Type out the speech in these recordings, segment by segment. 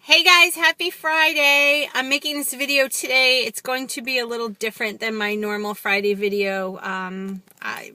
Hey guys, happy Friday. I'm making this video today. It's going to be a little different than my normal Friday video. I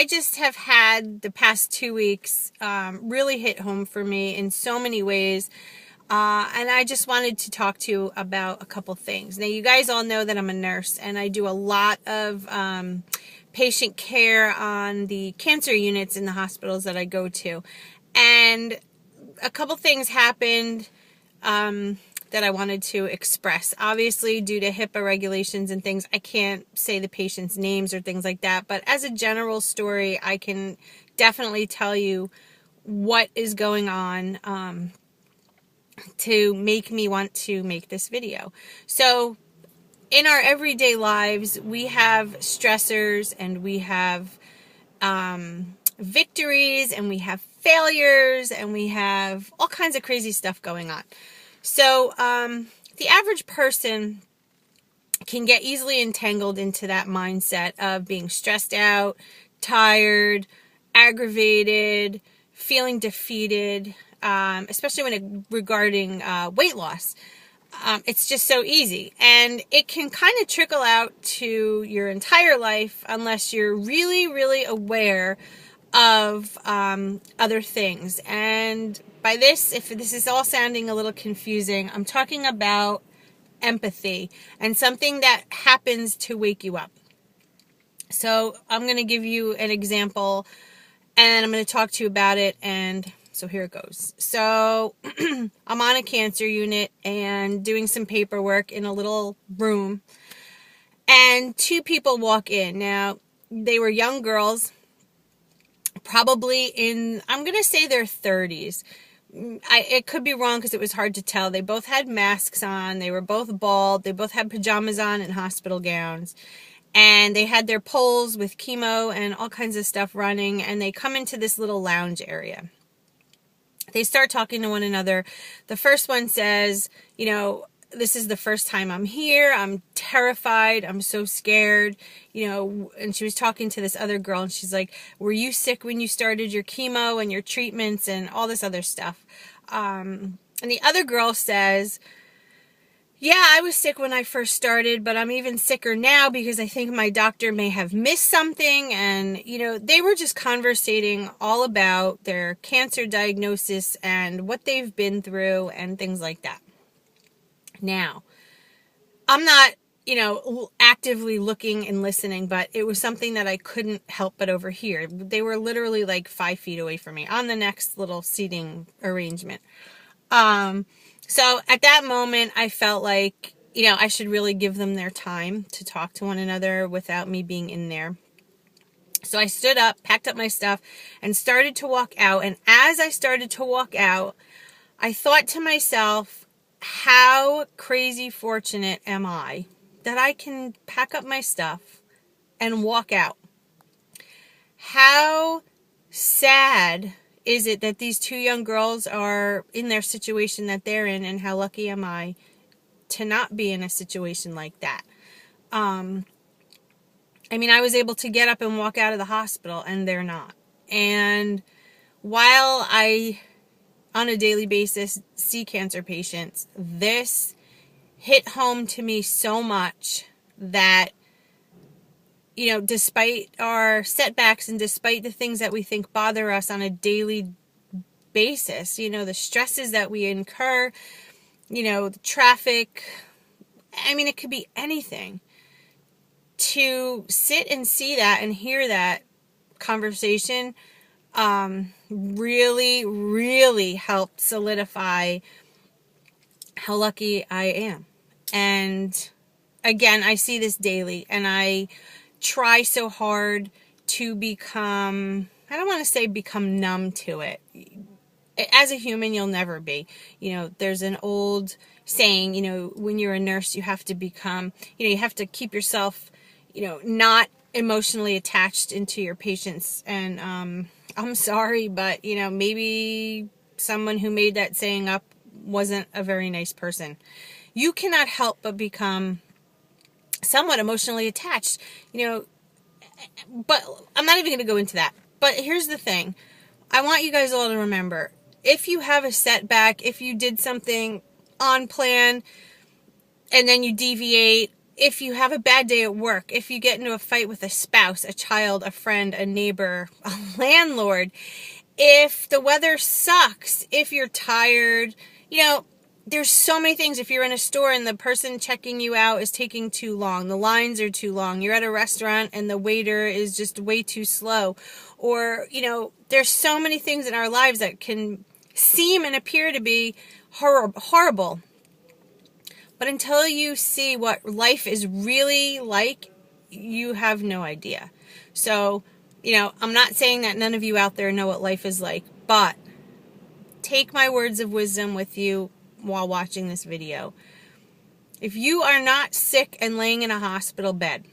just have had the past 2 weeks really hit home for me in so many ways. And I just wanted to talk to you about a couple things. Now, you guys all know that I'm a nurse and I do a lot of patient care on the cancer units in the hospitals that I go to. And a couple things happened that I wanted to express. Obviously, due to HIPAA regulations and things, I can't say the patient's names or things like that. But as a general story, I can definitely tell you what is going on to make me want to make this video. So in our everyday lives, we have stressors and we have victories and we have failures and we have all kinds of crazy stuff going on. So the average person can get easily entangled into that mindset of being stressed out, tired, aggravated, feeling defeated, especially when regarding weight loss. It's just so easy, and it can kind of trickle out to your entire life unless you're really, really aware of other things. And by this, if this is all sounding a little confusing, I'm talking about empathy and something that happens to wake you up. So I'm going to give you an example and I'm going to talk to you about it. And so here it goes. So I'm on a cancer unit and doing some paperwork in a little room, and two people walk in. Now, they were young girls, probably in, I'm going to say their 30s. It could be wrong because it was hard to tell. They both had masks on. They were both bald. They both had pajamas on and hospital gowns. And they had their poles with chemo and all kinds of stuff running. And they come into this little lounge area. They start talking to one another. The first one says, this is the first time I'm here. I'm terrified. I'm so scared. And she was talking to this other girl and she's like, were you sick when you started your chemo and your treatments and all this other stuff? And the other girl says, yeah, I was sick when I first started, but I'm even sicker now because I think my doctor may have missed something. And, they were just conversating all about their cancer diagnosis and what they've been through and things like that. Now, I'm not, actively looking and listening, but it was something that I couldn't help but overhear. They were literally like 5 feet away from me on the next little seating arrangement. So at that moment, I felt like, I should really give them their time to talk to one another without me being in there. So I stood up, packed up my stuff, and started to walk out. And as I started to walk out, I thought to myself, how crazy fortunate am I that I can pack up my stuff and walk out? How sad is it that these two young girls are in their situation that they're in, and how lucky am I to not be in a situation like that? I was able to get up and walk out of the hospital, and they're not. And while I, on a daily basis, see cancer patients, this hit home to me so much that, despite our setbacks and despite the things that we think bother us on a daily basis, the stresses that we incur, the traffic, it could be anything. To sit and see that and hear that conversation really, really helped solidify how lucky I am. And again, I see this daily, and I try so hard to become, I don't want to say become numb to it. As a human, you'll never be. There's an old saying, when you're a nurse, you have to become, you have to keep yourself, not emotionally attached into your patients. And I'm sorry, but, maybe someone who made that saying up wasn't a very nice person. You cannot help but become somewhat emotionally attached, but I'm not even going to go into that. But here's the thing. I want you guys all to remember, if you have a setback, if you did something on plan and then you deviate, if you have a bad day at work, if you get into a fight with a spouse, a child, a friend, a neighbor, a landlord, if the weather sucks, if you're tired, there's so many things. If you're in a store and the person checking you out is taking too long, the lines are too long, you're at a restaurant and the waiter is just way too slow, or, there's so many things in our lives that can seem and appear to be horrible. But until you see what life is really like, you have no idea. So, I'm not saying that none of you out there know what life is like, but take my words of wisdom with you while watching this video. If you are not sick and laying in a hospital bed,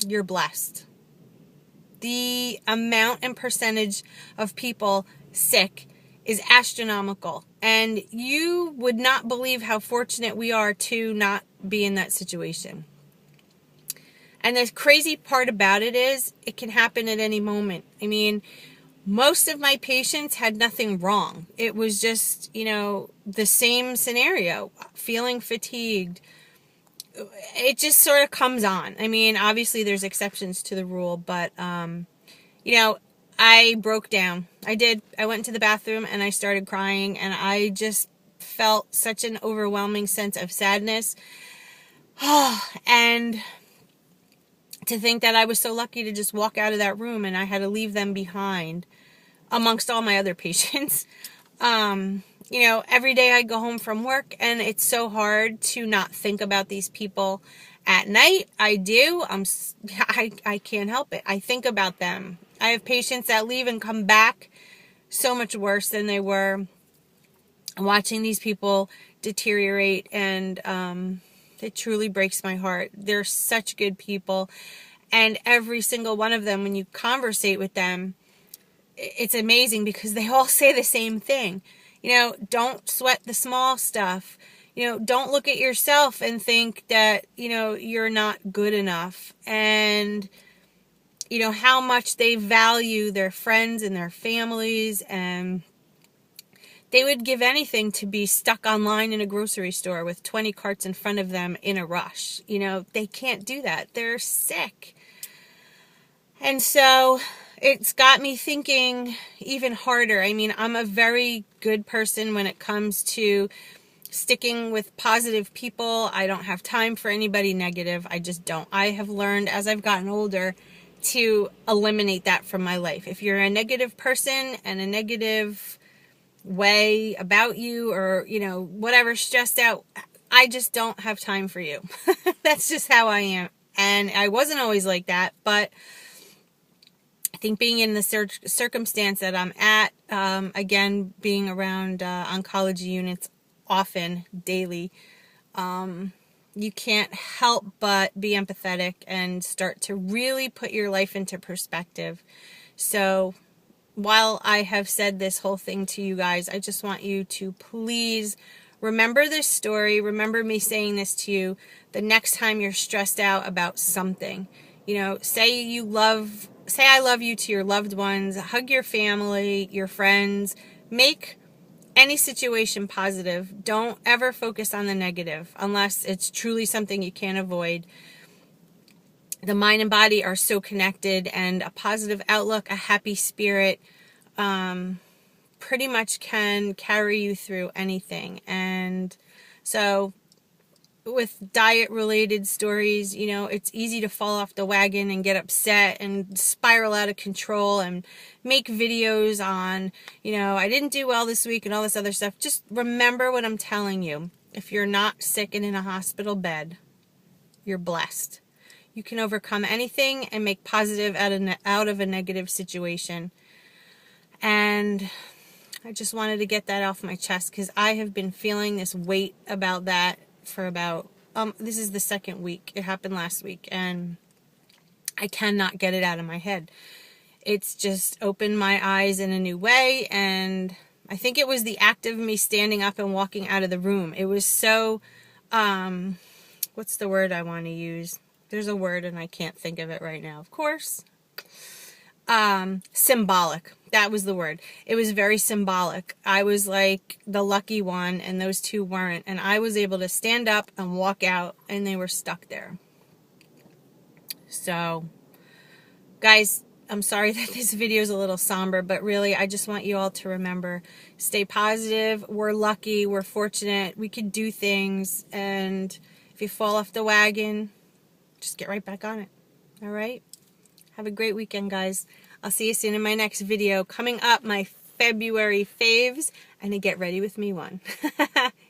you're blessed. The amount and percentage of people sick is astronomical. And you would not believe how fortunate we are to not be in that situation. And the crazy part about it is it can happen at any moment. I mean, most of my patients had nothing wrong. It was just, the same scenario, feeling fatigued. It just sort of comes on. I mean, obviously there's exceptions to the rule, but, I broke down. I did. I went to the bathroom and I started crying, and I just felt such an overwhelming sense of sadness. And to think that I was so lucky to just walk out of that room and I had to leave them behind amongst all my other patients. Every day I go home from work and it's so hard to not think about these people. At night, I do. I can't help it. I think about them. I have patients that leave and come back so much worse than they were. Watching these people deteriorate, and it truly breaks my heart. They're such good people, and every single one of them, when you conversate with them, it's amazing because they all say the same thing. Don't sweat the small stuff. Don't look at yourself and think that, you're not good enough. And, how much they value their friends and their families, and they would give anything to be stuck online in a grocery store with 20 carts in front of them in a rush. They can't do that. They're sick. And so it's got me thinking even harder. I mean, I'm a very good person when it comes to sticking with positive people. I don't have time for anybody negative. I just don't. I have learned as I've gotten older to eliminate that from my life. If you're a negative person and a negative way about you, or, whatever, stressed out, I just don't have time for you. That's just how I am. And I wasn't always like that, but I think being in the circumstance that I'm at, again, being around oncology units often, daily, you can't help but be empathetic and start to really put your life into perspective. So while I have said this whole thing to you guys, I just want you to please remember this story. Remember me saying this to you the next time you're stressed out about something. Say I love you to your loved ones. Hug your family, your friends. Make any situation positive. Don't ever focus on the negative unless it's truly something you can't avoid. The mind and body are so connected, and a positive outlook, a happy spirit, pretty much can carry you through anything. And so with diet related stories, it's easy to fall off the wagon and get upset and spiral out of control and make videos on, I didn't do well this week and all this other stuff. Just remember what I'm telling you. If you're not sick and in a hospital bed, you're blessed. You can overcome anything and make positive out of a negative situation. And I just wanted to get that off my chest because I have been feeling this weight about that for about, this is the second week. It happened last week, and I cannot get it out of my head. It's just opened my eyes in a new way, and I think it was the act of me standing up and walking out of the room. It was so, what's the word I want to use? There's a word and I can't think of it right now, of course. symbolic. That was the word. It was very symbolic. I was like the lucky one, and those two weren't. And I was able to stand up and walk out, and they were stuck there. So, guys, I'm sorry that this video is a little somber, but really, I just want you all to remember, stay positive. We're lucky. We're fortunate. We can do things. And if you fall off the wagon, just get right back on it. All right? Have a great weekend, guys. I'll see you soon in my next video. Coming up, my February faves and a Get Ready With Me one.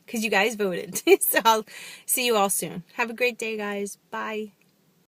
Because you guys voted. So I'll see you all soon. Have a great day, guys. Bye.